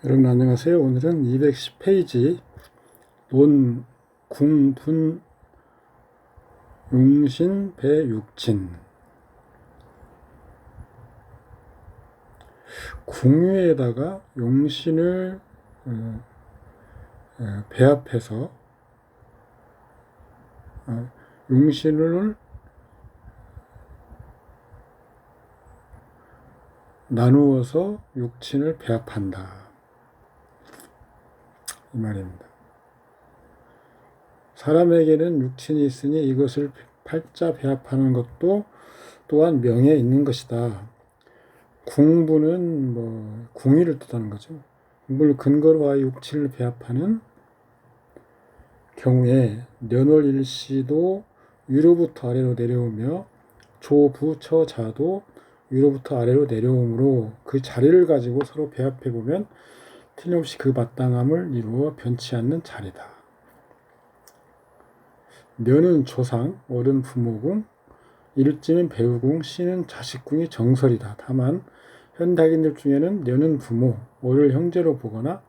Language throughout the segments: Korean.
여러분 안녕하세요. 오늘은 210페이지 논, 궁, 분, 용신, 배, 육친. 궁유에다가 용신을 배합해서 용신을 나누어서 육친을 배합한다. 이 말입니다. 사람에게는 육친이 있으니 이것을 팔자 배합하는 것도 또한 명에 있는 것이다. 궁부는 궁의를 뜻하는 거죠. 궁부를 근거로 하여 육친을 배합하는 경우에 년월일시도 위로부터 아래로 내려오며 조부처자도 위로부터 아래로 내려오므로 그 자리를 가지고 서로 배합해보면 틀림없이 그 마땅함을 이루어 변치 않는 자리다. 년은 조상, 월은 부모궁, 일지는 배우궁, 시는 자식궁이 정설이다. 다만 현대학인들 중에는 년은 부모, 월을 형제로 보거나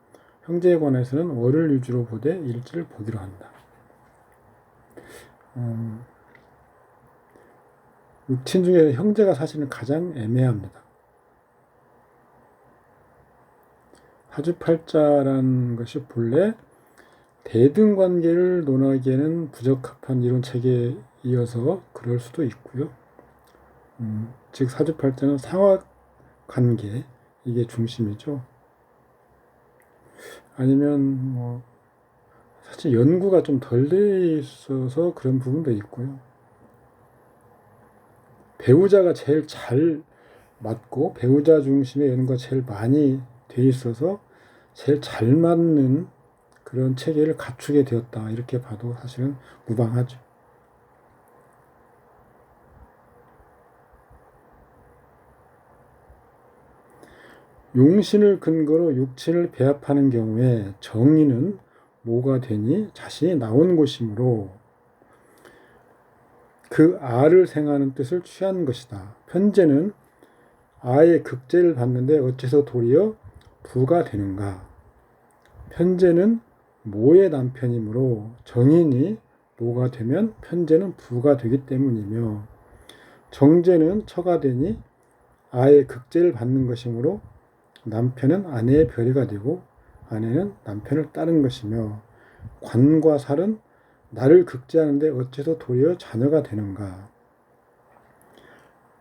형제에 관해서는 월을 위주로 보되 일지를 보기로 한다. 육친 중에 형제가 사실은 가장 애매합니다. 사주팔자라는 것이 본래 대등관계를 논하기에는 부적합한 이론체계이어서 그럴 수도 있고요. 즉 사주팔자는 상하관계, 이게 중심이죠. 아니면 사실 연구가 좀 덜 돼 있어서 그런 부분도 있고요. 배우자가 제일 잘 맞고 배우자 중심의 연구가 제일 많이 돼 있어서 제일 잘 맞는 그런 체계를 갖추게 되었다. 이렇게 봐도 사실은 무방하죠. 용신을 근거로 육친을 배합하는 경우에 정의는 뭐가 되니 자신이 나온 곳이므로 그 아를 생하는 뜻을 취한 것이다. 편제는 아의 극제를 받는데 어째서 도리어 부가 되는가? 편제는 모의 남편이므로 정인이 모가 되면 편제는 부가 되기 때문이며 정제는 처가 되니 아의 극제를 받는 것이므로 남편은 아내의 별이가 되고 아내는 남편을 따른 것이며 관과 살은 나를 극제하는데 어째서 도리어 자녀가 되는가?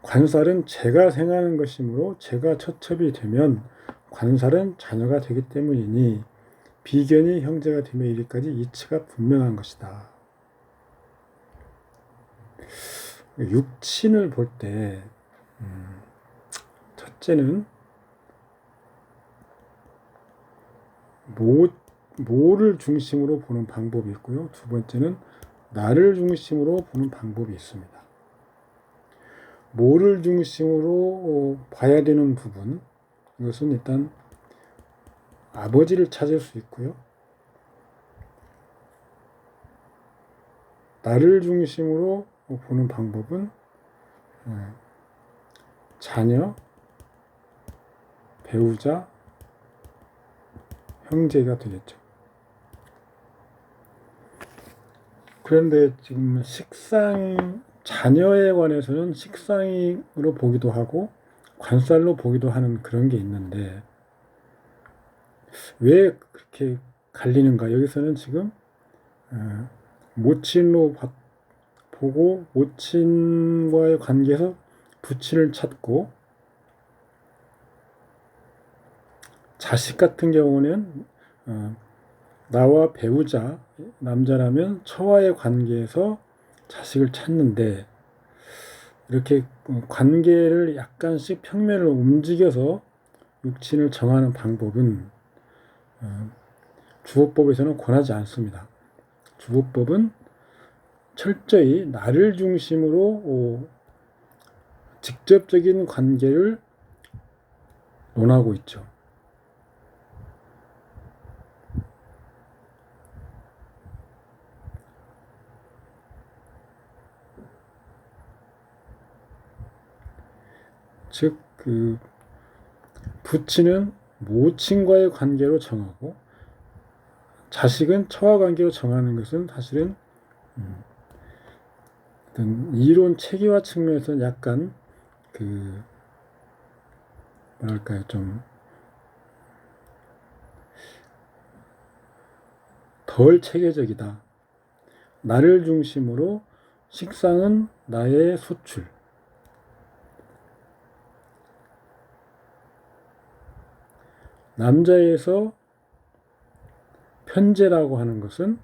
관살은 제가 생하는 것이므로 제가 처첩이 되면 관살은 자녀가 되기 때문이니 비견이 형제가 되며 이리까지 이치가 분명한 것이다. 육친을 볼 때 첫째는 모를 중심으로 보는 방법이 있고요. 두 번째는 나를 중심으로 보는 방법이 있습니다. 모를 중심으로 봐야 되는 부분, 이것은 일단 아버지를 찾을 수 있고요. 나를 중심으로 보는 방법은 자녀, 배우자, 형제가 되겠죠. 그런데 지금 자녀에 관해서는 식상으로 보기도 하고 관살로 보기도 하는 그런 게 있는데 왜 그렇게 갈리는가? 여기서는 지금 모친로 보고 모친과의 관계에서 부친을 찾고 자식 같은 경우는 나와 배우자, 남자라면 처와의 관계에서 자식을 찾는데 이렇게 관계를 약간씩 평면을 움직여서 육친을 정하는 방법은 주호법에서는 권하지 않습니다. 주호법은 철저히 나를 중심으로 직접적인 관계를 논하고 있죠. 즉, 부친은 모친과의 관계로 정하고 자식은 처와 관계로 정하는 것은 사실은 어떤 이론 체계화 측면에서는 약간 그 뭐랄까요, 좀 덜 체계적이다. 나를 중심으로 식상은 나의 소출. 남자에서 편재라고 하는 것은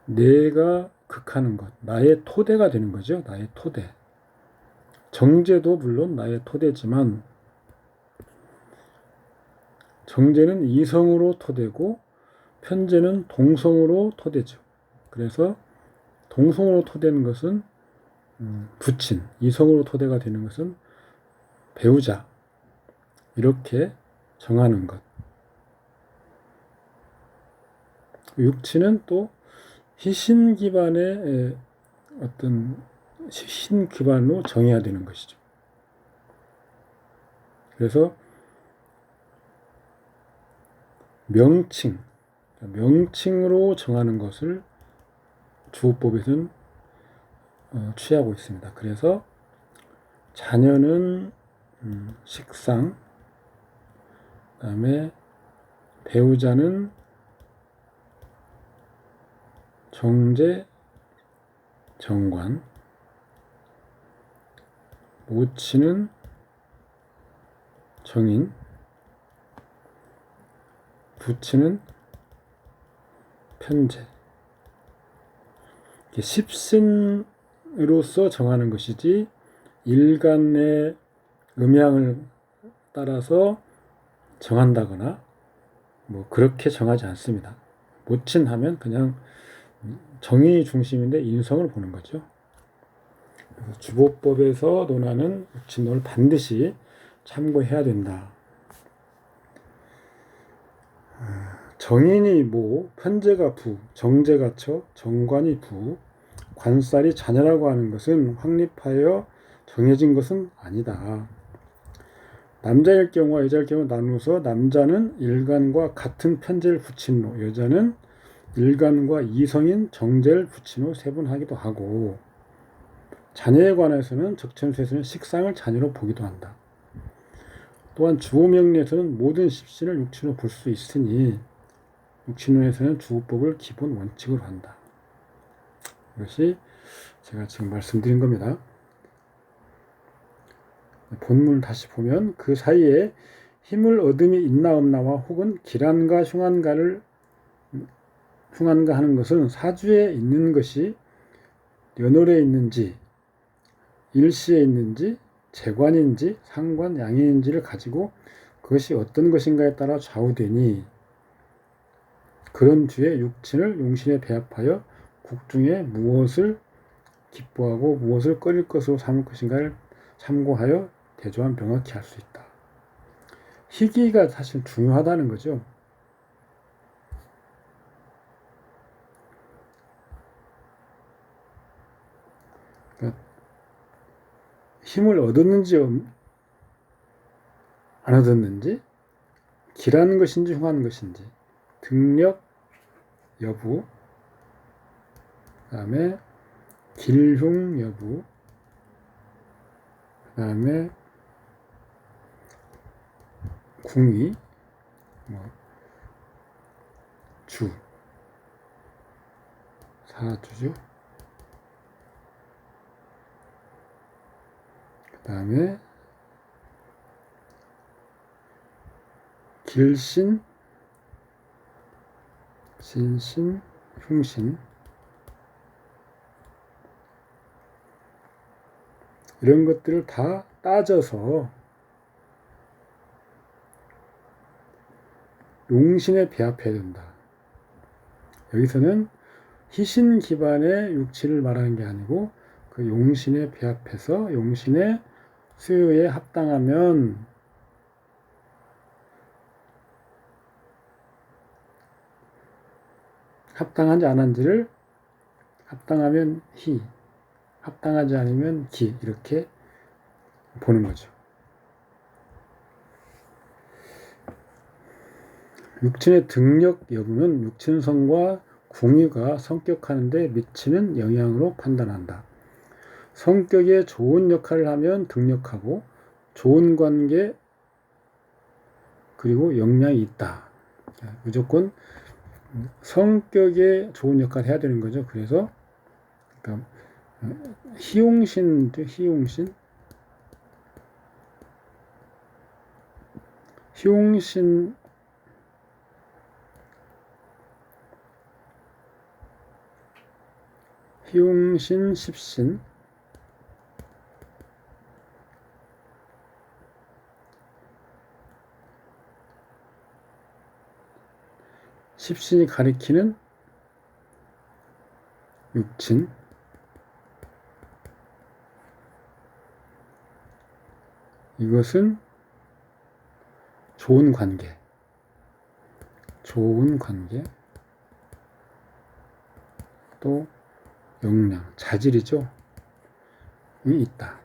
내가 극하는 것, 나의 토대가 되는 거죠. 나의 토대. 정제도 물론 나의 토대지만 정제는 이성으로 토대고 편재는 동성으로 토대죠. 그래서 동성으로 토대는 것은 부친, 이성으로 토대가 되는 것은 배우자, 이렇게 정하는 것. 육친은 또 희신 기반의 어떤 희신 기반으로 정해야 되는 것이죠. 그래서 명칭으로 정하는 것을 주호법에서는 취하고 있습니다. 그래서 자녀는 식상, 그다음에 배우자는 정제, 정관, 모친은 정인, 부친은 편재. 십신으로서 정하는 것이지 일간의 음양을 따라서 정한다거나 뭐 그렇게 정하지 않습니다. 모친하면 그냥 정의 중심인데 인성을 보는 거죠. 그래서 주보법에서 논하는 육친론을 반드시 참고해야 된다. 정인이 모, 편재가 부, 정제가 처, 정관이 부, 관살이 자녀라고 하는 것은 확립하여 정해진 것은 아니다. 남자일 경우와 여자일 경우 나누어서 남자는 일간과 같은 편제를 붙인 로, 여자는 일간과 이성인 정제를 붙인 후 세분하기도 하고, 자녀에 관해서는 적천수에서는 식상을 자녀로 보기도 한다. 또한 주호명리에서는 모든 십신을 육친으로 볼 수 있으니 육친론에서는 주호법을 기본 원칙으로 한다. 이것이 제가 지금 말씀드린 겁니다. 본문을 다시 보면 그 사이에 힘을 얻음이 있나 없나와 혹은 기란과 흉한가 하는 것은 사주에 있는 것이 연월에 있는지 일시에 있는지 재관인지 상관 양인인지를 가지고 그것이 어떤 것인가에 따라 좌우되니 그런 주의 육친을 용신에 배합하여 국중에 무엇을 기뻐하고 무엇을 꺼릴 것으로 삼을 것인가를 참고하여 대조한 명확히 할 수 있다. 희기가 사실 중요하다는 거죠. 그러니까 힘을 얻었는지 안 얻었는지, 기라는 것인지 흉하는 것인지, 등력 여부, 그 다음에 길흉 여부, 그 다음에 궁위, 주, 사주죠. 그 다음에 길신, 신신, 흉신, 이런 것들을 다 따져서 용신에 배합해야 된다. 여기서는 희신 기반의 육치를 말하는 게 아니고 그 용신에 배합해서 용신의 수요에 합당하면 합당하지 않은지를 합당하면 희, 합당하지 않으면 기, 이렇게 보는 거죠. 육친의 등력 여부는 육친성과 궁유가 성격하는 데 미치는 영향으로 판단한다. 성격에 좋은 역할을 하면 등력하고 좋은 관계 그리고 역량이 있다. 무조건 성격에 좋은 역할을 해야 되는 거죠. 그래서 그러니까 희용신 십신 십신이 가리키는 육친 이것은 좋은 관계 또 역량, 자질이죠. 이 있다.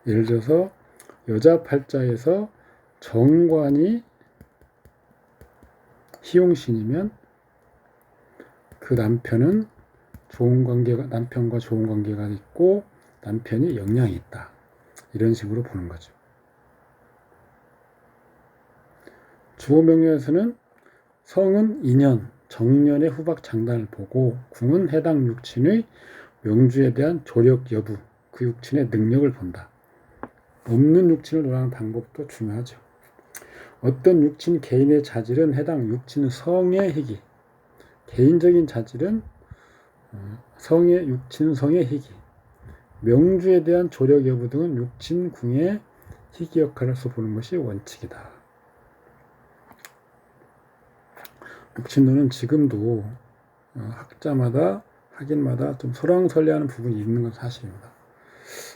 예를 들어서 여자 팔자에서 정관이 희용신이면 그 남편은 남편과 좋은 관계가 있고 남편이 역량이 있다. 이런 식으로 보는 거죠. 주호명령에서는 성은 인연, 정년의 후박 장단을 보고 궁은 해당 육친의 명주에 대한 조력 여부, 그 육친의 능력을 본다. 없는 육친을 논하는 방법도 중요하죠. 어떤 육친 개인의 자질은 해당 육친 성의 희기, 개인적인 자질은 육친 성의 희기, 명주에 대한 조력 여부 등은 육친 궁의 희기 역할로서 보는 것이 원칙이다. 육친론은 지금도 학자마다 학인마다 좀 설왕설래하는 부분이 있는 건 사실입니다.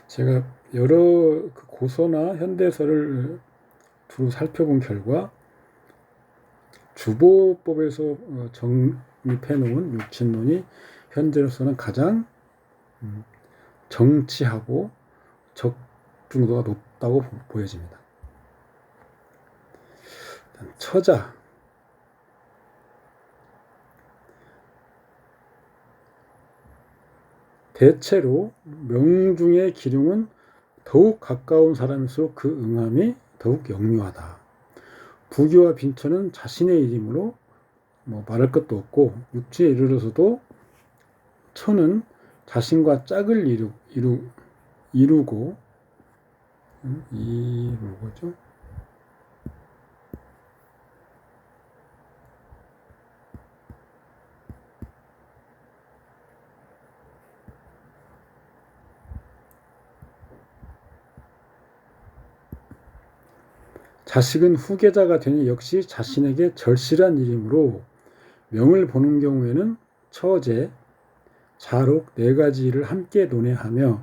제가 여러 고서나 현대서를 두루 살펴본 결과 주보법에서 정립해 놓은 육친론이 현재로서는 가장 정치하고 적중도가 높다고 보여집니다. 처자 대체로 명중의 기륭은 더욱 가까운 사람일수록 그 응함이 더욱 역류하다. 부귀와 빈처는 자신의 일이므로 말할 것도 없고 육지에 이르러서도 처는 자신과 짝을 이루고죠. 자식은 후계자가 되니 역시 자신에게 절실한 일이므로 명을 보는 경우에는 처제, 자록 네 가지 일을 함께 논해하며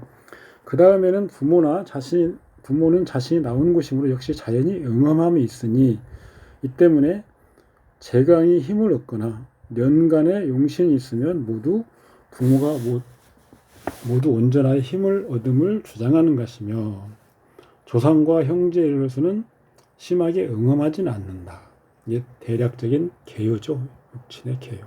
그 다음에는 부모는 자신이 나온 곳이므로 역시 자연히 응엄함이 있으니 이 때문에 재강이 힘을 얻거나 년간의 용신이 있으면 부모가 모두 온전하게 힘을 얻음을 주장하는 것이며 조상과 형제에 이르러서는 심하게 응엄하지는 않는다. 이게 대략적인 개요죠. 육친의 개요.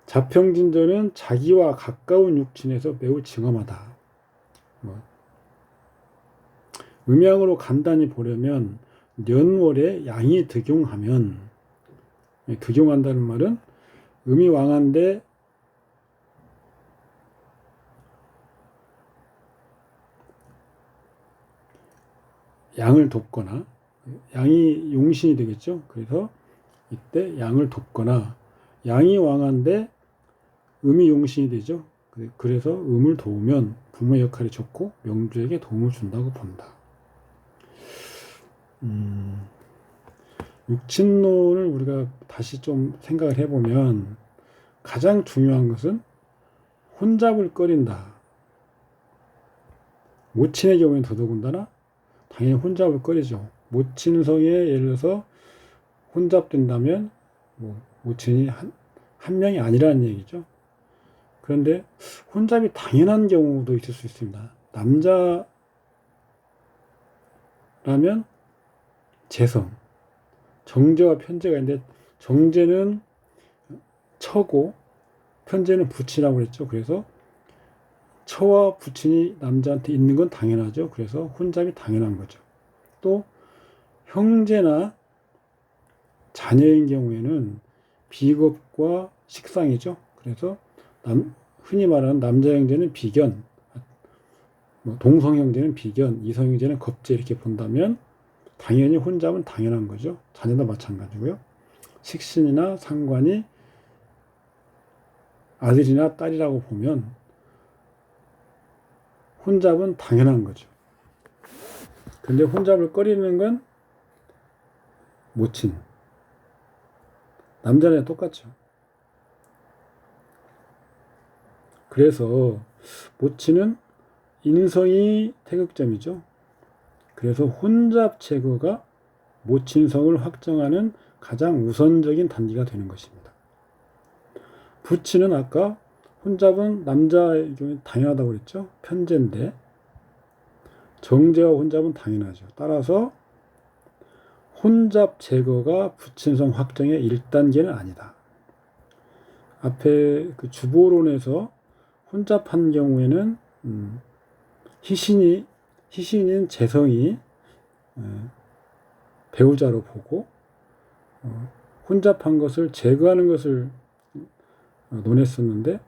자평진전은 자기와 가까운 육친에서 매우 징엄하다. 음양으로 간단히 보려면 년월에 양이 득용하면, 득용한다는 말은 음이 왕한데 양을 돕거나, 양이 용신이 되겠죠. 그래서 이때 양을 돕거나, 양이 왕한데 음이 용신이 되죠. 그래서 음을 도우면 부모의 역할이 좋고 명주에게 도움을 준다고 본다. 육친론을 우리가 다시 좀 생각을 해보면 가장 중요한 것은 혼잡을 꺼린다. 모친의 경우에는 더더군다나 당연히 혼잡을 꺼리죠. 모친 성에 예를 들어서 혼잡된다면 모친이 한 명이 아니라는 얘기죠. 그런데 혼잡이 당연한 경우도 있을 수 있습니다. 남자 정제라면 재성, 정제와 편제가 있는데 정제는 처고 편제는 부친이라고 그랬죠. 그래서 처와 부친이 남자한테 있는 건 당연하죠. 그래서 혼잡이 당연한 거죠. 또 형제나 자녀인 경우에는 비겁과 식상이죠. 그래서 흔히 말하는 남자 형제는 비견, 동성 형제는 비견, 이성 형제는 겁제 이렇게 본다면 당연히 혼잡은 당연한 거죠. 자녀도 마찬가지고요. 식신이나 상관이 아들이나 딸이라고 보면 혼잡은 당연한 거죠. 근데 혼잡을 꺼리는 건 모친. 남자는 똑같죠. 그래서 모친은 인성이 태극점이죠. 그래서 혼잡 제거가 모친성을 확정하는 가장 우선적인 단계가 되는 것입니다. 부친은 아까 혼잡은 남자의 경우에 당연하다고 그랬죠. 편제인데 정제와 혼잡은 당연하죠. 따라서 혼잡 제거가 부친성 확정의 1단계는 아니다. 앞에 그 주보론에서 혼잡한 경우에는 희신인 재성이 배우자로 보고 혼잡한 것을 제거하는 것을 논했었는데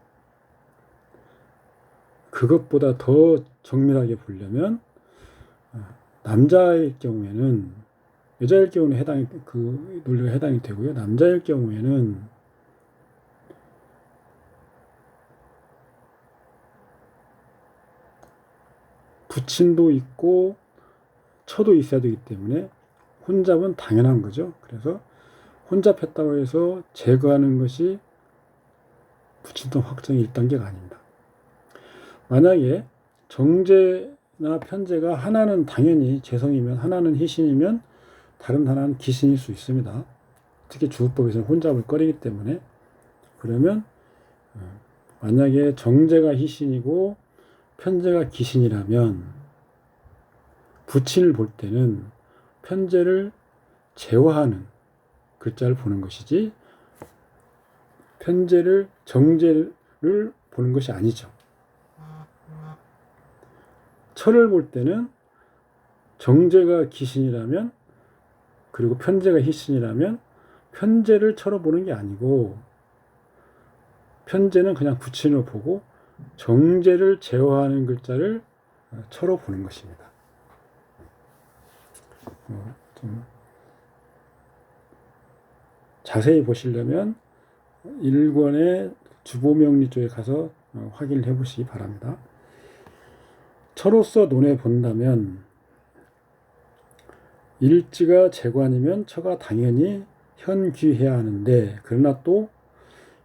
그것보다 더 정밀하게 보려면 남자의 경우에는 여자일 경우는 그 논리가 해당이 되고요. 남자일 경우에는 부친도 있고 처도 있어야 되기 때문에 혼잡은 당연한 거죠. 그래서 혼잡했다고 해서 제거하는 것이 부친성 확정의 1단계가 아닙니다. 만약에 정제나 편제가 하나는 당연히 재성이면 하나는 희신이면 다른 하나는 기신일 수 있습니다. 특히 주법에서는 혼잡을 꺼리기 때문에 그러면 만약에 정제가 희신이고 편제가 기신이라면 부친을 볼 때는 편제를 제화하는 글자를 보는 것이지 정제를 보는 것이 아니죠. 처를 볼 때는 정제가 기신이라면 그리고 편제가 희신이라면 편제를 처로 보는 게 아니고 편제는 그냥 부친으로 보고 정제를 제어하는 글자를 처로 보는 것입니다. 좀 자세히 보시려면 1권의 주보명리 쪽에 가서 확인을 해보시기 바랍니다. 처로서 논해 본다면 일지가 재관이면 처가 당연히 현귀해야 하는데 그러나 또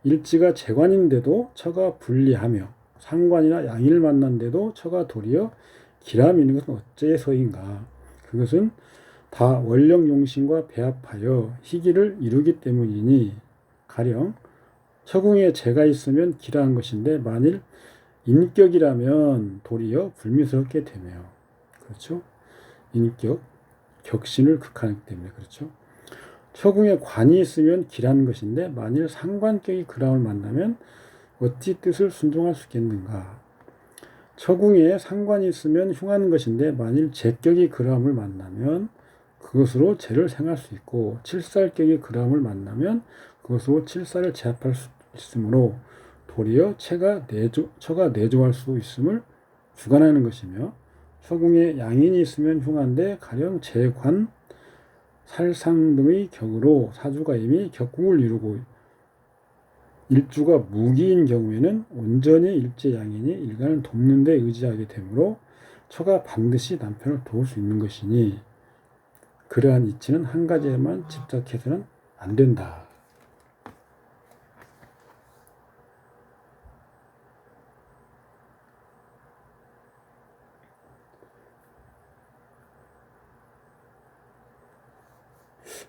일지가 재관인데도 처가 불리하며 상관이나 양일 만난데도 처가 도리어 기람이 있는 것은 어째서인가. 그것은 다 원령용신과 배합하여 희기를 이루기 때문이니 가령 처궁에 재가 있으면 기라한 것인데 만일 인격이라면 도리어 불미스럽게 되며 그렇죠. 인격 격신을 극하기 때문에 그렇죠. 처궁에 관이 있으면 기라는 것인데 만일 상관격이 그람을 만나면 어찌 뜻을 순종할 수 있겠는가. 처궁에 상관이 있으면 흉하는 것인데 만일 제격이 그람을 만나면 그것으로 제를 생할 수 있고 칠살격이 그람을 만나면 그것으로 칠살을 제압할 수 있으므로 도리어 처가 내조할 수 있음을 주관하는 것이며 처궁에 양인이 있으면 흉한데 가령 재관, 살상 등의 격으로 사주가 이미 격궁을 이루고 일주가 무기인 경우에는 온전히 일제양인이 일간을 돕는 데 의지하게 되므로 처가 반드시 남편을 도울 수 있는 것이니 그러한 이치는 한 가지에만 집착해서는 안 된다.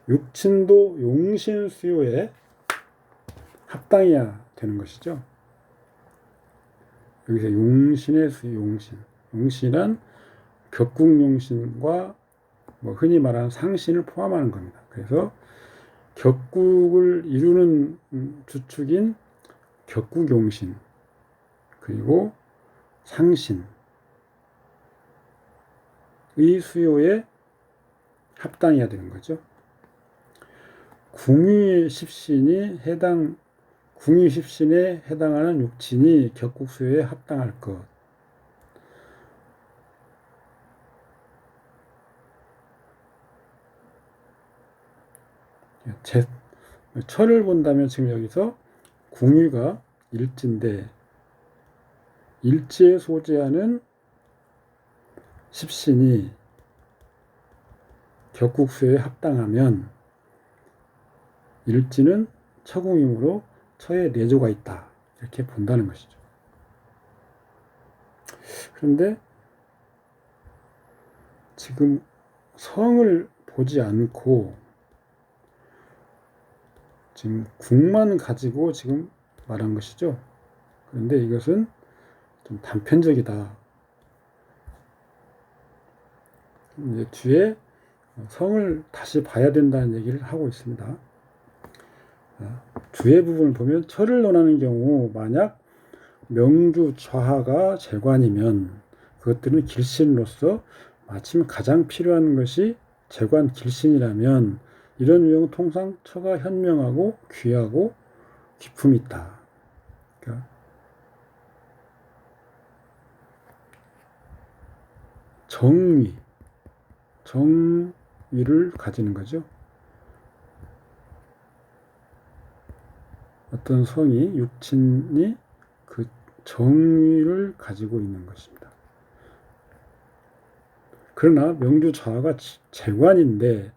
육친도 용신 수요에 합당해야 되는 것이죠. 여기서 용신의 수요, 용신이란 격궁용신과 뭐 흔히 말하는 상신을 포함하는 겁니다. 그래서 격국을 이루는 주축인 격국용신 그리고 상신의 수요에 합당해야 되는 거죠. 궁유 십신에 해당하는 육친이 격국 수요에 합당할 것. 철을 본다면 지금 여기서 궁유가 일지인데 일지에 소재하는 십신이 격국수에 합당하면 일지는 처궁이므로 처에 내조가 있다. 이렇게 본다는 것이죠. 그런데 지금 성을 보지 않고 지금 국만 가지고 지금 말한 것이죠. 그런데 이것은 좀 단편적이다. 이제 뒤에 성을 다시 봐야 된다는 얘기를 하고 있습니다. 뒤에 부분을 보면 철을 논하는 경우 만약 명주 좌하가 재관이면 그것들은 길신으로서 마침 가장 필요한 것이 재관 길신이라면 이런 유형은 통상 처가 현명하고 귀하고 기품이 있다. 그러니까 정의를 가지는 거죠. 어떤 성이 육친이 그 정의를 가지고 있는 것입니다. 그러나 명주 좌가 재관인데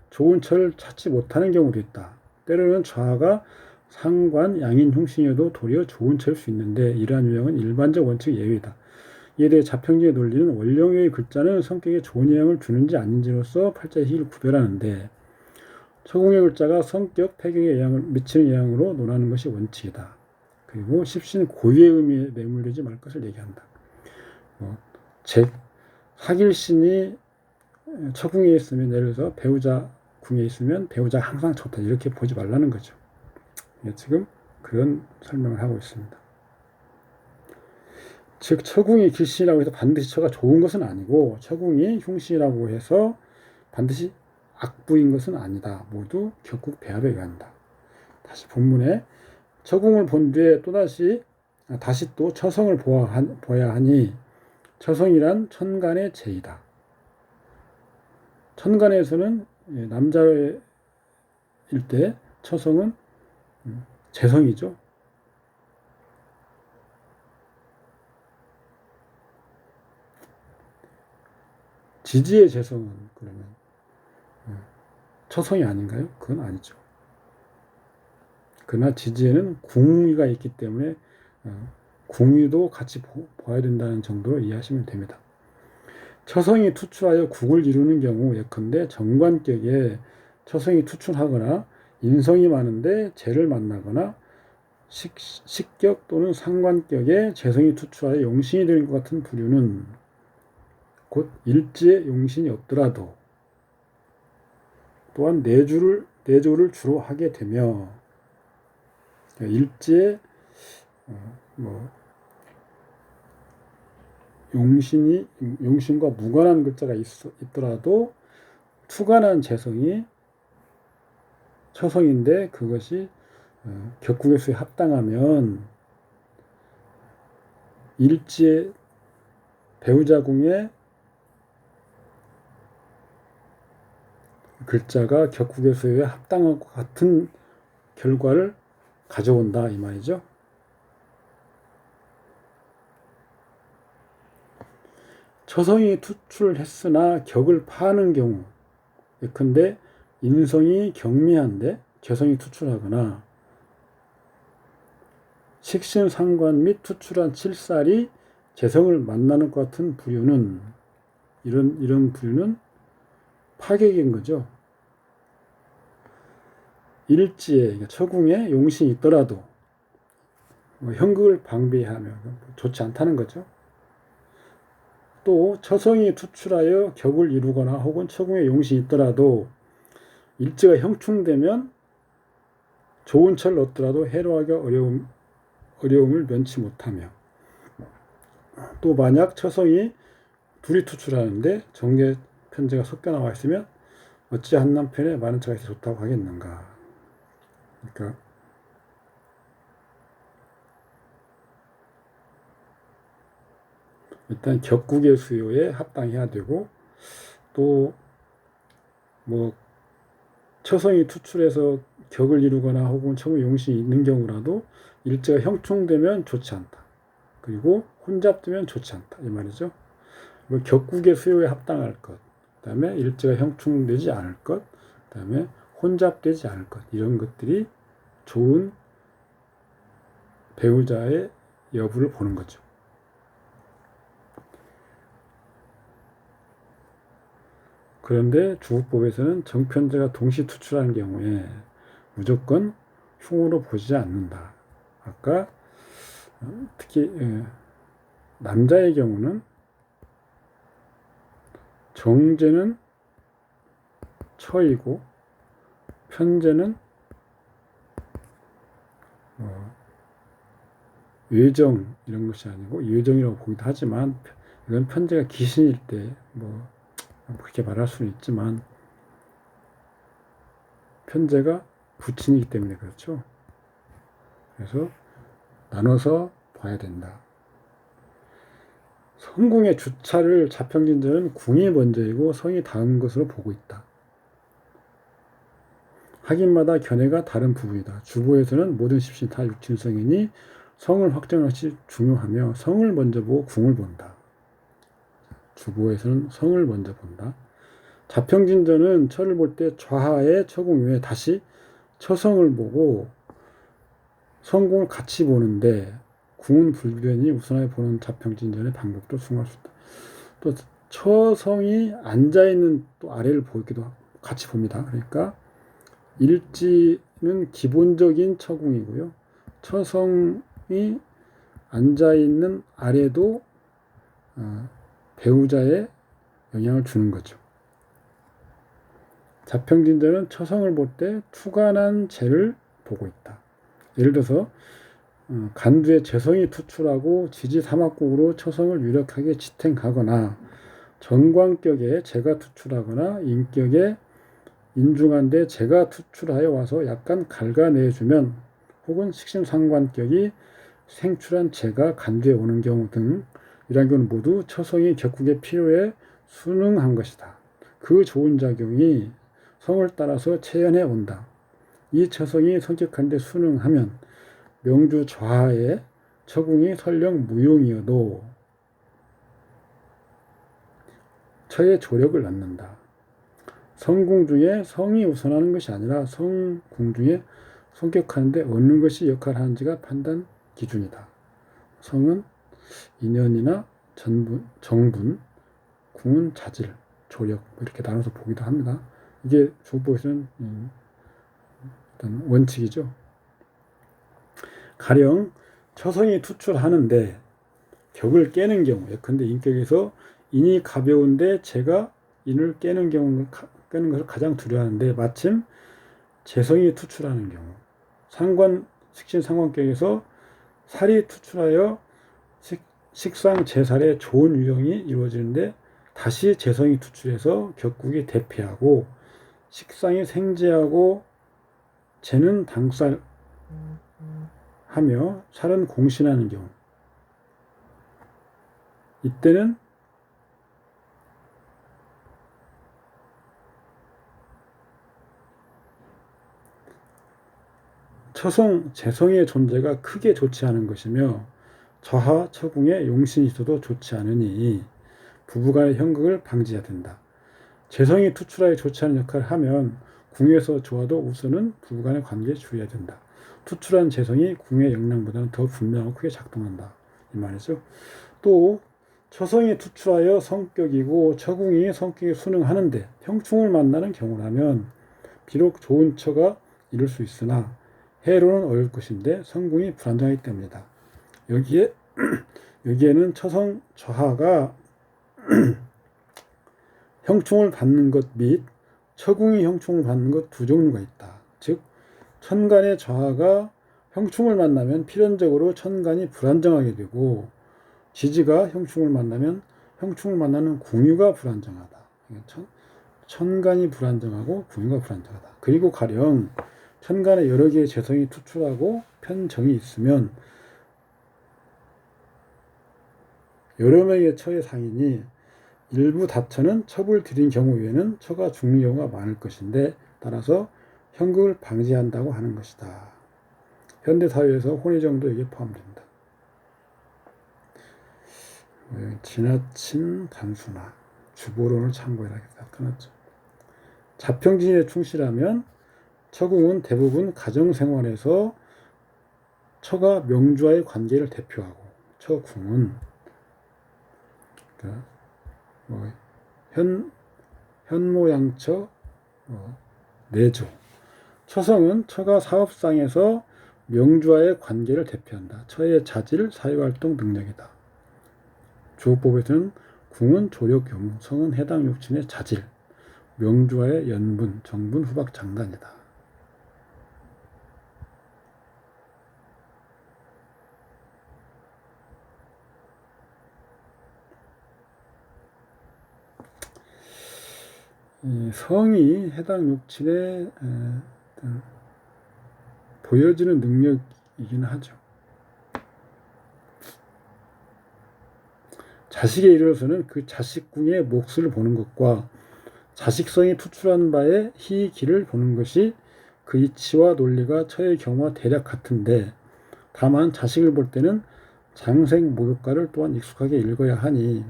좋은 처를 찾지 못하는 경우도 있다. 때로는 좌가 상관, 양인, 흉신이어도 도리어 좋은 처일 수 있는데 이러한 유형은 일반적 원칙 예외이다. 이에 대해 자평지의 논리는 원령의 글자는 성격에 좋은 영향을 주는지 아닌지로서 팔자의 희를 구별하는데 처궁의 글자가 성격, 폐경에 영향을 미치는 영향으로 논하는 것이 원칙이다. 그리고 십신 고유의 의미에 매몰되지 말 것을 얘기한다. 사길신이 처궁에 있으면 예를 들어서 배우자 궁에 있으면 배우자 항상 좋다 이렇게 보지 말라는 거죠. 지금 그런 설명을 하고 있습니다. 즉 처궁이 길신이라고 해서 반드시 처가 좋은 것은 아니고 처궁이 흉신이라고 해서 반드시 악부인 것은 아니다. 모두 격국 배합에 의한다. 다시 본문에 처궁을 본 뒤에 다시 또 처성을 보아야 하니 처성이란 천간의 제이다. 천간에서는 남자일 때 처성은 재성이죠. 지지의 재성은 그러면 처성이 아닌가요? 그건 아니죠. 그러나 지지에는 궁위가 있기 때문에 궁위도 같이 봐야 된다는 정도로 이해하시면 됩니다. 처성이 투출하여 국을 이루는 경우 예컨대 정관격에 처성이 투출하거나 인성이 많은데 재를 만나거나 식격 또는 상관격에 재성이 투출하여 용신이 되는 것 같은 부류는 곧 일지에 용신이 없더라도 또한 내조를 주로 하게 되며 일지에 용신과 무관한 글자가 있더라도 투관한 재성이 처성인데 그것이 격국의 수에 합당하면 일지의 배우자궁에 글자가 격국의 수에 합당한 것 같은 결과를 가져온다 이 말이죠. 처성이 투출했으나 격을 파하는 경우 예컨대 인성이 경미한데 재성이 투출하거나 식신상관 및 투출한 칠살이 재성을 만나는 것 같은 부류는 이런 부류는 파격인 거죠. 일지에 처궁에 용신이 있더라도 형극을 방비하면 좋지 않다는 거죠. 또 처성이 투출하여 격을 이루거나 혹은 처궁의 용신이 있더라도 일지가 형충되면 좋은 철을 얻더라도 해로하기 어려움을 면치 못하며, 또 만약 처성이 둘이 투출하는데 정제 편제가 섞여 나와 있으면 어찌 한 남편에 많은 차가 있어 좋다고 하겠는가. 그러니까 일단 격국의 수요에 합당해야 되고, 또 뭐 처성이 투출해서 격을 이루거나 혹은 처무 용신이 있는 경우라도 일제가 형충되면 좋지 않다. 그리고 혼잡되면 좋지 않다. 이 말이죠. 뭐 격국의 수요에 합당할 것, 그 다음에 일제가 형충되지 않을 것, 그 다음에 혼잡되지 않을 것, 이런 것들이 좋은 배우자의 여부를 보는 거죠. 그런데 주국법에서는 정편제가 동시 투출하는 경우에 무조건 흉으로 보지 않는다. 아까 특히 남자의 경우는 정제는 처이고 편제는 외정 이런 것이 아니고 예정이라고 보기도 하지만, 이건 편제가 기신일 때 그렇게 말할 수는 있지만 편제가 부친이기 때문에 그렇죠. 그래서 나눠서 봐야 된다. 성궁의 주차를 자평진전은 궁이 먼저이고 성이 다음 것으로 보고 있다. 학인마다 견해가 다른 부분이다. 주부에서는 모든 십신 다 육친성이니 성을 확정하는 것이 중요하며 성을 먼저 보고 궁을 본다. 주보에서는 성을 먼저 본다. 자평진전은 철을 볼 때 좌하의 처궁 외에 다시 처성을 보고 성궁을 같이 보는데, 궁은 불변이 우선하게 보는 자평진전의 방법도 수용할 수 있다. 또 처성이 앉아있는 또 아래를 보기도 같이 봅니다. 그러니까 일지는 기본적인 처궁이고요. 처성이 앉아있는 아래도 배우자의 영향을 주는 거죠. 자평진전은 처성을 볼 때 투간한 재를 보고 있다. 예를 들어서 간두에 재성이 투출하고 지지사막국으로 처성을 유력하게 지탱하거나, 정관격에 재가 투출하거나 인격에 인중한데 재가 투출하여 와서 약간 갉아내주면, 혹은 식신상관격이 생출한 재가 간두에 오는 경우 등, 이러한 경우는 모두 처성이 격국의 필요에 순응한 것이다. 그 좋은 작용이 성을 따라서 체현해 온다. 이 처성이 성격한데 순응하면 명주 좌하에 처궁이 설령 무용이어도 처의 조력을 낳는다. 성궁 중에 성이 우선하는 것이 아니라 성궁 중에 성격하는데 어느 것이 역할을 하는지가 판단 기준이다. 성은 인연이나 정분, 궁은 자질, 조력 이렇게 나눠서 보기도 합니다. 이게 주법에서는 일단 원칙이죠. 가령 처성이 투출하는데 격을 깨는 경우, 예컨대 인격에서 인이 가벼운데 재가 인을 깨는 것을 가장 두려워하는데, 마침 재성이 투출하는 경우, 식신 상관격에서 살이 투출하여 식상 재살의 좋은 유형이 이루어지는데 다시 재성이 투출해서 격국이 대패하고 식상이 생재하고 재는 당살하며 살은 공신하는 경우, 이때는 재성의 존재가 크게 좋지 않은 것이며 저하 처궁에 용신이 있어도 좋지 않으니 부부간의 형극을 방지해야 된다. 재성이 투출하여 좋지 않은 역할을 하면 궁에서 좋아도 우선은 부부간의 관계에 주의해야 된다. 투출한 재성이 궁의 영향보다는 더 분명하고 크게 작동한다. 이 말이죠. 또 처성이 투출하여 성격이고 처궁이 성격에 순응하는데 형충을 만나는 경우라면 비록 좋은 처가 이룰 수 있으나 해로는 어려울 것인데 성궁이 불안정하기 때문이다. 여기에는 처성 저하가 형충을 받는 것 및 처궁이 형충을 받는 것 두 종류가 있다. 즉 천간의 좌가 형충을 만나면 필연적으로 천간이 불안정하게 되고 지지가 형충을 만나면 형충을 만나는 궁유가 불안정하다. 천간이 불안정하고 궁유가 불안정하다. 그리고 가령 천간에 여러 개의 재성이 투출하고 편정이 있으면 여러 명의 처의 상인이 일부 다처는 첩을 들인 경우 외에는 처가 죽는 경우가 많을 것인데 따라서 형극을 방지한다고 하는 것이다. 현대사회에서 혼외정도 여기에 포함된다. 지나친 단순화, 주보론을 참고해라. 끊었죠. 자평진에 충실하면 처궁은 대부분 가정생활에서 처가 명주와의 관계를 대표하고 처궁은 현모양처 내조 처성은 처가 사업상에서 명주와의 관계를 대표한다. 처의 자질, 사회활동 능력이다. 주호법에서는 궁은 조력 교무, 성은 해당 욕친의 자질, 명주와의 연분, 정분, 후박, 장단이다. 성이 해당 욕친의 보여지는 능력이긴 하죠. 자식에 이르러서는 그 자식궁의 몫을 보는 것과 자식성이 투출한 바의 희기를 보는 것이 그 이치와 논리가 처의 경우와 대략 같은데 다만 자식을 볼 때는 장생 목욕가를 또한 익숙하게 읽어야 하니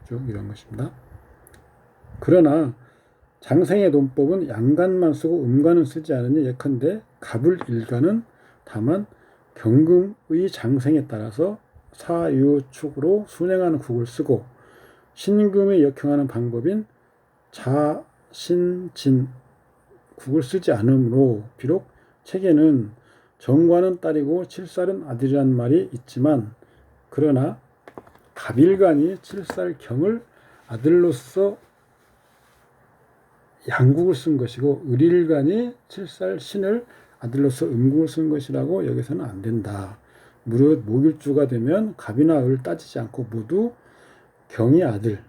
쭉 이런 것입니다. 그러나 장생의 논법은 양간만 쓰고 음간은 쓰지 않으니 예컨대 갑을 일간은 다만 경금의 장생에 따라서 사유축으로 순행하는 국을 쓰고 신금에 역행하는 방법인 자신진 국을 쓰지 않으므로 비록 책에는 정관은 딸이고 칠살은 아들이란 말이 있지만 그러나 갑일간이 칠살경을 아들로서 양국을 쓴 것이고 을일간이 칠살신을 아들로서 음국을 쓴 것이라고 여기서는 안 된다. 무릇 목일주가 되면 갑이나 을 따지지 않고 모두 경이 아들,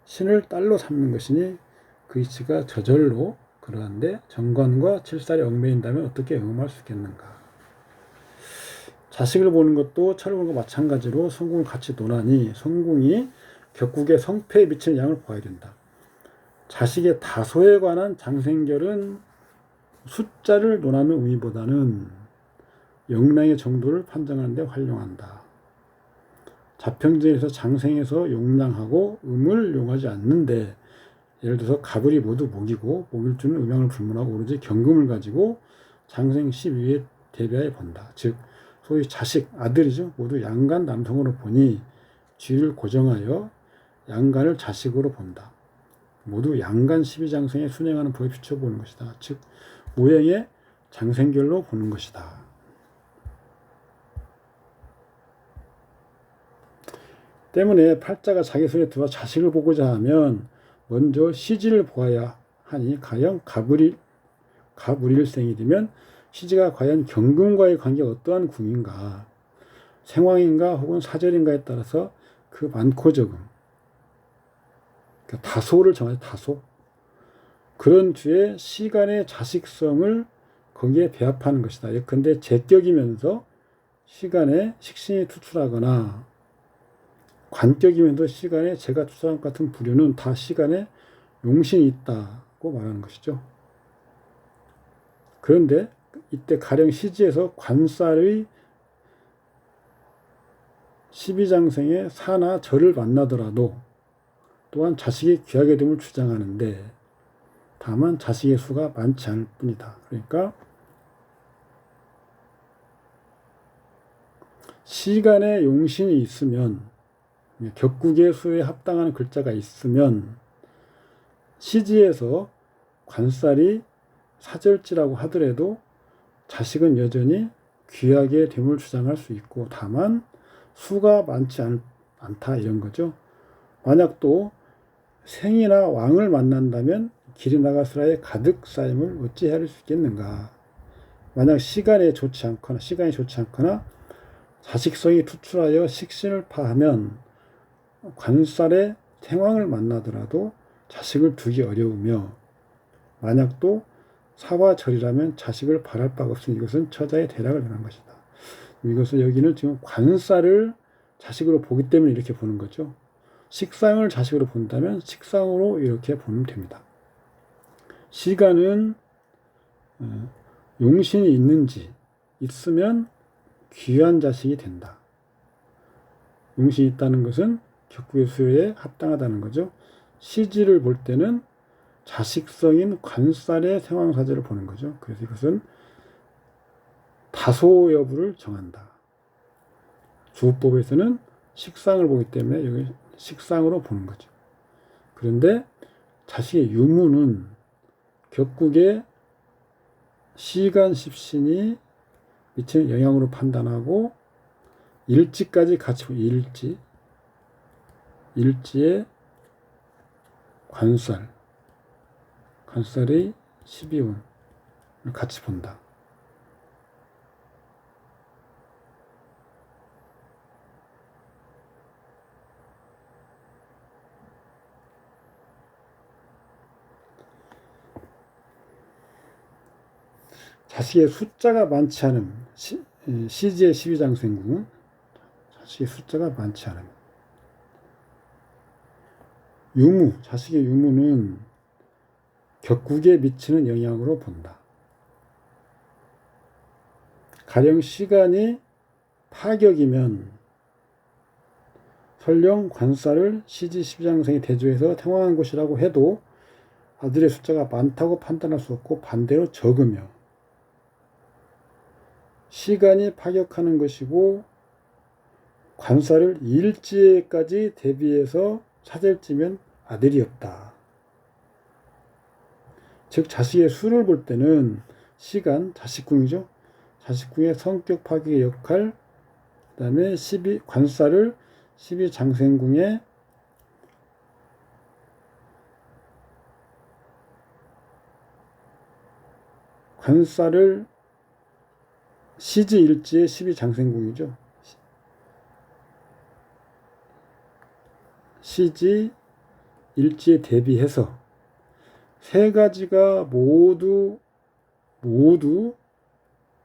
신을 딸로 삼는 것이니 그 이치가 저절로 그러한데 정관과 칠살이 얽매인다면 어떻게 응음할 수 있겠는가. 자식을 보는 것도 철을 보는 것과 마찬가지로 성궁을 같이 논하니 성궁이 격국의 성패에 미치는 양을 보아야 된다. 자식의 다소에 관한 장생결은 숫자를 논하는 의미보다는 영랑의 정도를 판정하는 데 활용한다. 자평진에서 장생에서 용량하고 음을 용하지 않는데 예를 들어서 갑을이 모두 목이고 목일주는 음양을 불문하고 오로지 경금을 가지고 장생 12에 대비하여 본다. 즉 소위 자식, 아들이죠. 모두 양간 남성으로 보니 쥐를 고정하여 양간을 자식으로 본다. 모두 양간 12장생에 순행하는 법에 비춰보는 것이다. 즉 모행의 장생결로 보는 것이다. 때문에 팔자가 자기 손에 들어와 자식을 보고자 하면 먼저 시지를 보아야 하니 가령 갑을일생이 되면 시지가 과연 경금과의 관계가 어떠한 궁인가 생황인가 혹은 사절인가에 따라서 그 많고 적음 그러니까 다소를 정하죠. 다소 그런 뒤에 시간의 자식성을 거기에 배합하는 것이다. 예컨대 제격이면서 시간에 식신이 투출하거나 관격이면서 시간에 제가 투출한 것 같은 부류는 다 시간에 용신이 있다고 말하는 것이죠. 그런데 이때 가령 시지에서 관살의 12장생의 사나 절을 만나더라도 또한 자식이 귀하게 됨을 주장하는데 다만 자식의 수가 많지 않을 뿐이다. 그러니까 시간에 용신이 있으면 격국의 수에 합당하는 글자가 있으면 시지에서 관살이 사절지라고 하더라도 자식은 여전히 귀하게 됨을 주장할 수 있고 다만 수가 많지 않다 이런 거죠. 만약 또 생이나 왕을 만난다면 길이 나가스라의 가득 쌓임을 어찌 헤아릴 수 있겠는가. 만약 시간이 좋지 않거나 자식성이 투출하여 식신을 파하면 관살의 태왕을 만나더라도 자식을 두기 어려우며, 만약 또 사화절이라면 자식을 바랄 바가 없으니 이것은 처자의 대락을 말하는 것이다. 이것은 여기는 지금 관살을 자식으로 보기 때문에 이렇게 보는 거죠. 식상을 자식으로 본다면 식상으로 이렇게 보면 됩니다. 시간은 용신이 있으면 귀한 자식이 된다. 용신이 있다는 것은 격국의 수요에 합당하다는 거죠. 시지를 볼 때는 자식성인 관살의 생황사제를 보는 거죠. 그래서 이것은 다소 여부를 정한다. 주법에서는 식상을 보기 때문에 여기 식상으로 보는 거죠. 그런데 자식의 유무는 격국의 시간 십신이 미치는 영향으로 판단하고 일지까지 같이 보고, 일지의 관살의 12운을 같이 본다. 자식의 숫자가 많지 않은 시지의 12장생궁은 자식의 숫자가 많지 않은 자식의 유무는 격국에 미치는 영향으로 본다. 가령 시간이 파격이면 설령 관살을 시지 12장생이 대조해서 태왕한 것이라고 해도 아들의 숫자가 많다고 판단할 수 없고, 반대로 적으며 시간이 파격하는 것이고 관살을 일지에까지 대비해서 차질지면 아들이 없다. 즉 자식의 수를 볼 때는 시간, 자식궁이죠. 자식궁의 성격 파괴의 역할, 그 다음에 관살을 12장생궁의 관살을 시지 일지의 12장생궁이죠. 시지 일지에 대비해서 세 가지가 모두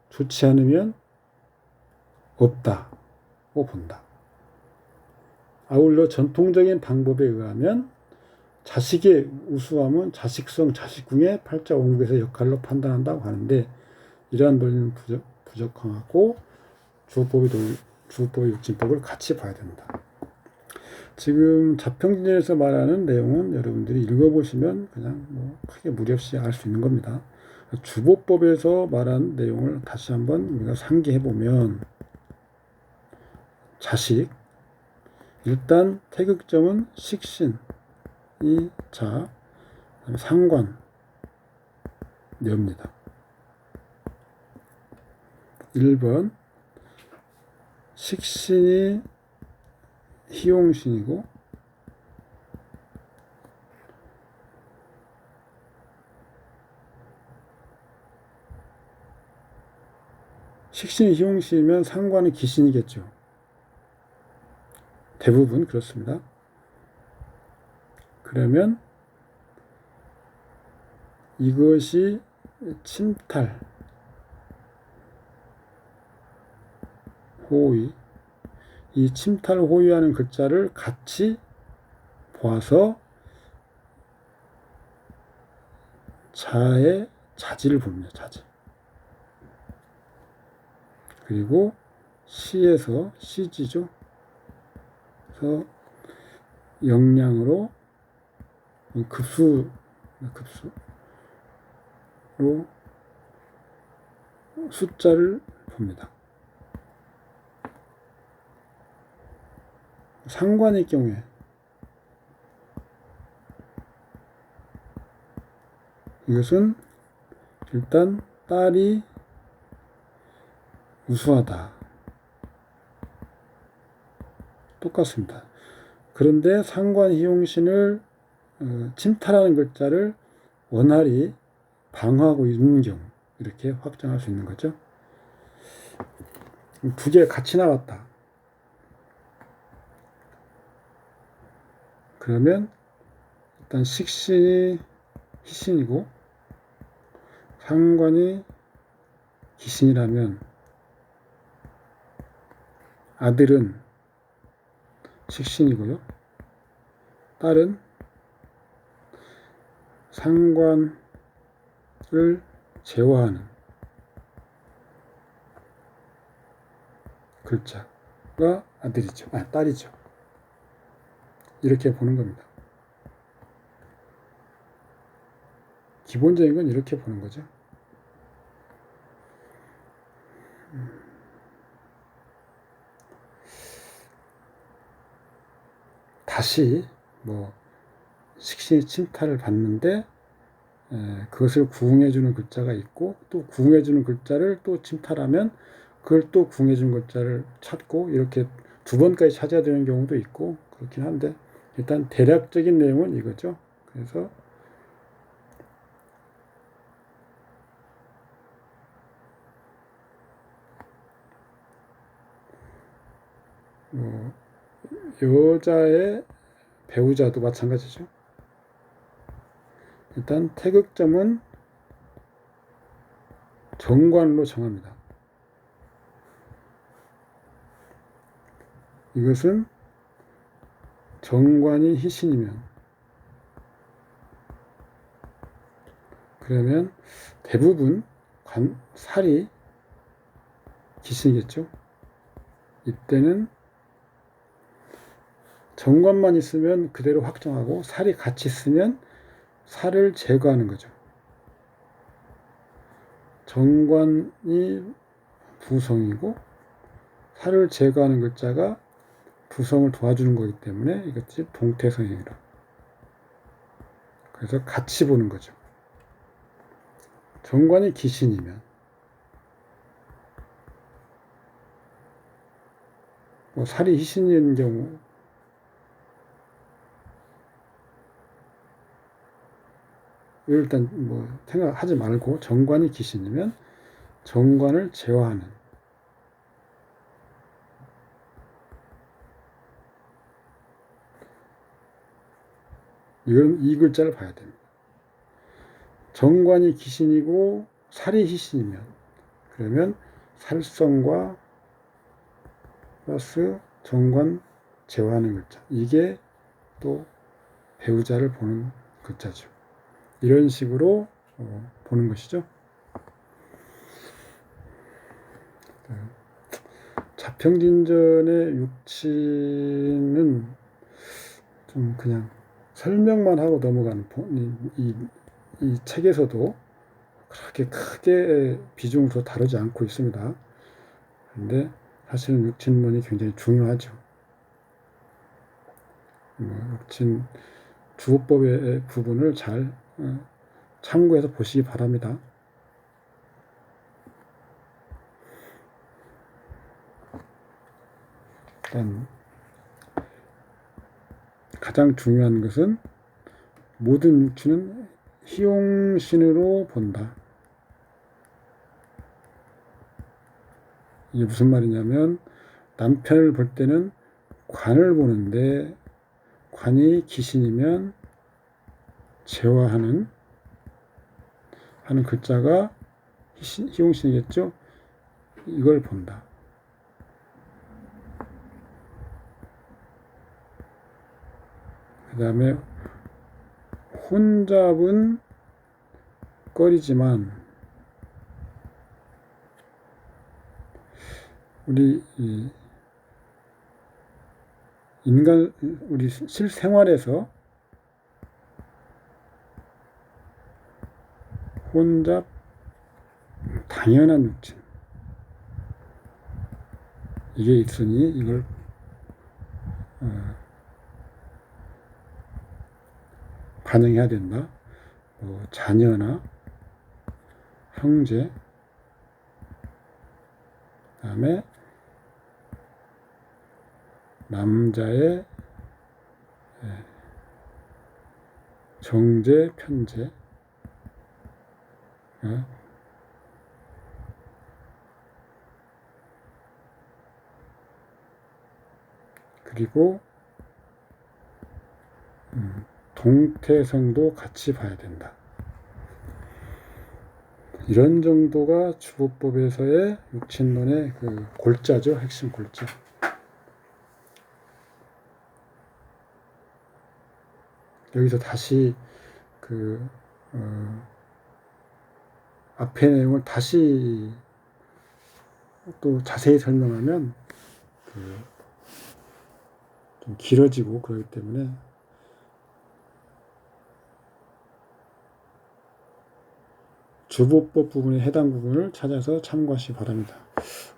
좋지 않으면 없다고 본다. 아울러 전통적인 방법에 의하면 자식의 우수함은 자식성, 자식궁의 팔자 원국에서 역할로 판단한다고 하는데, 이러한 논리는 부적합하고 주법의 육진법을 같이 봐야 된다. 지금 자평진전에서 말하는 내용은 여러분들이 읽어보시면 그냥 크게 무리 없이 알 수 있는 겁니다. 주보법에서 말한 내용을 다시 한번 우리가 상기해보면, 자식, 일단 태극점은 식신이 자, 상관, 녀입니다. 1번 식신이 희용신이고, 식신이 희용신이면 상관은 기신이겠죠. 대부분 그렇습니다. 그러면 이것이 침탈, 호의, 이 침탈 호의하는 글자를 같이 보아서 자의 자지를 봅니다. 자지. 그리고 시에서 시지죠. 그래서 영량으로 급수로 숫자를 봅니다. 상관의 경우에 이것은 일단 딸이 우수하다. 똑같습니다. 그런데 상관희용신을 침탈하는 글자를 원활히 방어하고 있는 경우 이렇게 확정할 수 있는 거죠. 두 개 같이 나왔다. 그러면 일단 식신이 희신이고 상관이 기신이라면 아들은 식신이고요. 딸은 상관을 제화하는 글자가 아들이죠. 딸이죠. 이렇게 보는 겁니다. 기본적인 건 이렇게 보는 거죠. 다시 식신이 침탈을 받는데 그것을 구응해주는 글자가 있고 또 구응해주는 글자를 또 침탈하면 그걸 또 구응해주는 글자를 찾고 이렇게 두 번까지 찾아야 되는 경우도 있고 그렇긴 한데 일단 대략적인 내용은 이거죠. 그래서 여자의 배우자도 마찬가지죠. 일단 태극점은 정관으로 정합니다. 이것은 정관이 희신이면 그러면 대부분 살이 기신이겠죠. 이때는 정관만 있으면 그대로 확정하고 살이 같이 있으면 살을 제거하는 거죠. 정관이 부성이고 살을 제거하는 글자가 부성을 도와주는 거기 때문에 이것이 동태성행이라. 그래서 같이 보는 거죠. 정관이 기신이면 살이 희신인 경우 일단 생각하지 말고 정관이 기신이면 정관을 제화하는 이 글자를 봐야 됩니다. 정관이 기신이고 살이 희신이면 그러면 살성과 플러스 정관 제화하는 글자 이게 또 배우자를 보는 글자죠. 이런 식으로 보는 것이죠. 자평진전의 육치는 좀 그냥 설명만 하고 넘어가는 이 책에서도 그렇게 크게 비중으로 다루지 않고 있습니다. 그런데 사실은 육친론이 굉장히 중요하죠. 육친 주어법의 부분을 잘 참고해서 보시기 바랍니다. 일단 가장 중요한 것은 모든 육친은 희용신으로 본다. 이게 무슨 말이냐면 남편을 볼 때는 관을 보는데 관이 기신이면 제화하는 글자가 희용신이겠죠. 이걸 본다. 그 다음에 혼잡은 꺼리지만 우리 우리 실생활에서 혼잡 당연한 육친 이게 있으니 이걸 반영해야 된다. 자녀나 형제, 그 다음에 남자의 정제, 편제. 그리고 동태성도 같이 봐야 된다. 이런 정도가 주보법에서의 육친론의 그 골자죠. 핵심 골자. 여기서 다시 그 앞의 내용을 다시 또 자세히 설명하면 좀 길어지고 그렇기 때문에 주보법 부분의 해당 부분을 찾아서 참고하시기 바랍니다.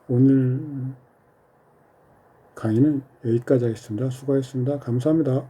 오늘 강의는 여기까지 하겠습니다. 수고하셨습니다. 감사합니다.